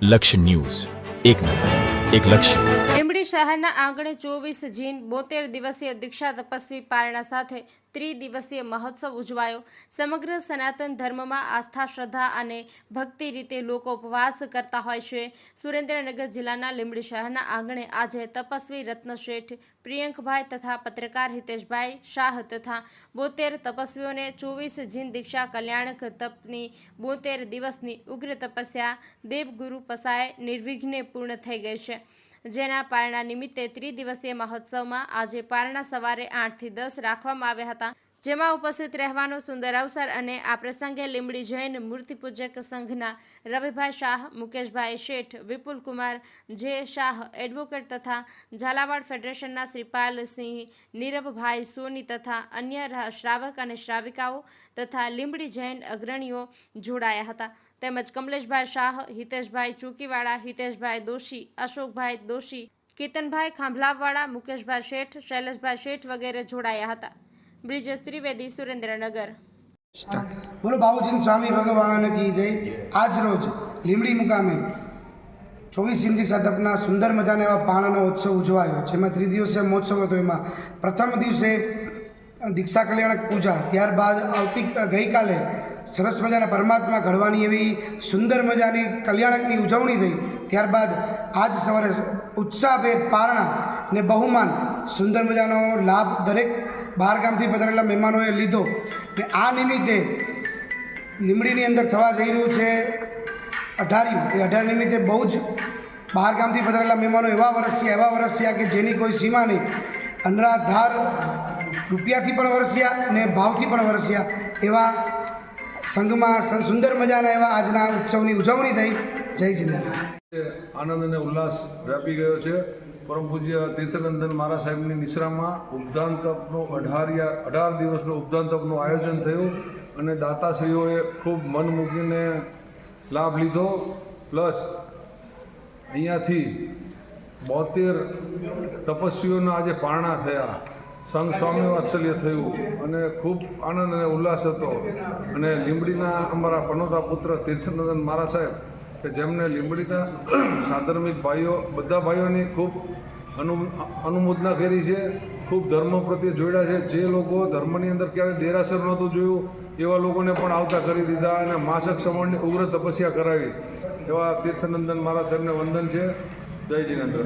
લક્ષ્ય ન્યૂઝ, એક નજર, એક લક્ષ્ય. લીંબડી શહેરના આંગણે 24 જૂન 72 દિવસીય દીક્ષા તપસ્વી પારણા સાથે ત્રિદિવસીય મહોત્સવ ઉજવાયો. સમગ્ર સનાતન ધર્મમાં આસ્થા, શ્રદ્ધા અને ભક્તિ રીતે લોકો ઉપવાસ કરતા હોય છે. સુરેન્દ્રનગર જિલ્લાના લીંબડી શહેરના આંગણે આજે તપસ્વી રત્નશેઠ પ્રિયંકભાઈ તથા પત્રકાર હિતેશભાઈ શાહ તથા 72 તપસ્વીઓને 24 જૂન દીક્ષા કલ્યાણક તપની 72 દિવસની ઉગ્ર તપસ્યા દેવગુરુ પસાય નિર્વિઘ્ને પૂર્ણ થઈ ગઈ છે. જેના પારણા નિમિત્તે ત્રિદિવસીય મહોત્સવમાં આજે પારણા સવારે 8 થી 10 રાખવામાં આવ્યા હતા, જેમાં ઉપસ્થિત રહેવાનો સુંદર અવસર અને આ પ્રસંગે લીંબડી જૈન મૂર્તિપૂજક સંઘના રવિભાઈ શાહ, મુકેશભાઈ શેઠ, વિપુલકુમાર જે શાહ, એડવોકેટ તથા ઝાલાવાડ ફેડરેશનના શ્રીપાલ સિંહ, નીરવભાઈ સોની તથા અન્ય શ્રાવક અને શ્રાવિકાઓ તથા લીંબડી જૈન અગ્રણીઓ જોડાયા હતા. તેમજ કમલેશભાઈ શાહ, હિતેશભાઈ ચૂકીવાળા, હિતેશભાઈ દોશી, અશોકભાઈ દોશી, કેતનભાઈ ખાંભલાવાળા, મુકેશભાઈ શેઠ, શૈલેષભાઈ શેઠ વગેરે જોડાયા હતા. બ્રિજેશ ત્રિવેદી, સુરેન્દ્રનગર. બોલો બાબુજી સ્વામી ભગવાન કી જય. આજ રોજ લીંબડી મુકામે 24 જૂન દીક્ષા તપના સુંદર મજાના એવા પારણાનો ઉત્સવ ઉજવાયો, જેમાં ત્રિદિવસીય મહોત્સવ હતો. એમાં પ્રથમ દિવસે દીક્ષા કલ્યાણક પૂજા, ત્યારબાદ ગઈકાલે સરસ મજાના પરમાત્મા ઘડવાની એવી સુંદર મજાની કલ્યાણકની ઉજવણી થઈ. ત્યારબાદ આજ સવારે ઉત્સાહભેર પારણા અને બહુમાન સુંદર મજાનો લાભ દરેક બહાર ગામથી પધારેલા મહેમાનોએ લીધો. ને આ નિમિત્તે લીંબડીની અંદર થવા જઈ રહ્યું છે અઢારિયું. એ અઢાર નિમિત્તે બહુ જ બહાર ગામથી પધારેલા મહેમાનો એવા વરસ્યા કે જેની કોઈ સીમા નહીં. અનરાધાર રૂપિયાથી પણ વરસ્યા અને ભાવથી પણ વરસ્યા. એવા સંઘમાં સુંદર મજાના એવા આજના ઉત્સવની ઉજવણી થઈ. જય જિનેન્દ્ર. આનંદ અને ઉલ્લાસ વ્યાપી ગયો છે. પરમ પૂજ્ય તીર્થનંદન મહારાજ સાહેબની નિશ્રામાં ઉપદાન તપનું 18 દિવસનું ઉપદાન તપનું આયોજન થયું અને દાતાશ્રીઓએ ખૂબ મન મૂકીને લાભ લીધો. પ્લસ અહીંયાથી 72 તપસ્વીઓના આજે પારણા થયા, સંઘ સ્વામી વાત્સલ્ય થયું અને ખૂબ આનંદ અને ઉલ્લાસ હતો. અને લીંબડીના અમારા પનોતા પુત્ર તીર્થનંદન મહારાજ સાહેબ કે જેમને લીંબડીના સાધર્મિક ભાઈઓ બધા ભાઈઓની ખૂબ અનુમોદના કરી છે, ખૂબ ધર્મ પ્રત્યે જોડ્યા છે. જે લોકો ધર્મની અંદર ક્યારેય દેરાસર નહોતું જોયું એવા લોકોને પણ આવતા કરી દીધા અને માસક સમણની ઉગ્ર તપસ્યા કરાવી. એવા તીર્થનંદન મહારાજ સાહેબને વંદન છે. જય જિનેન્દ્ર.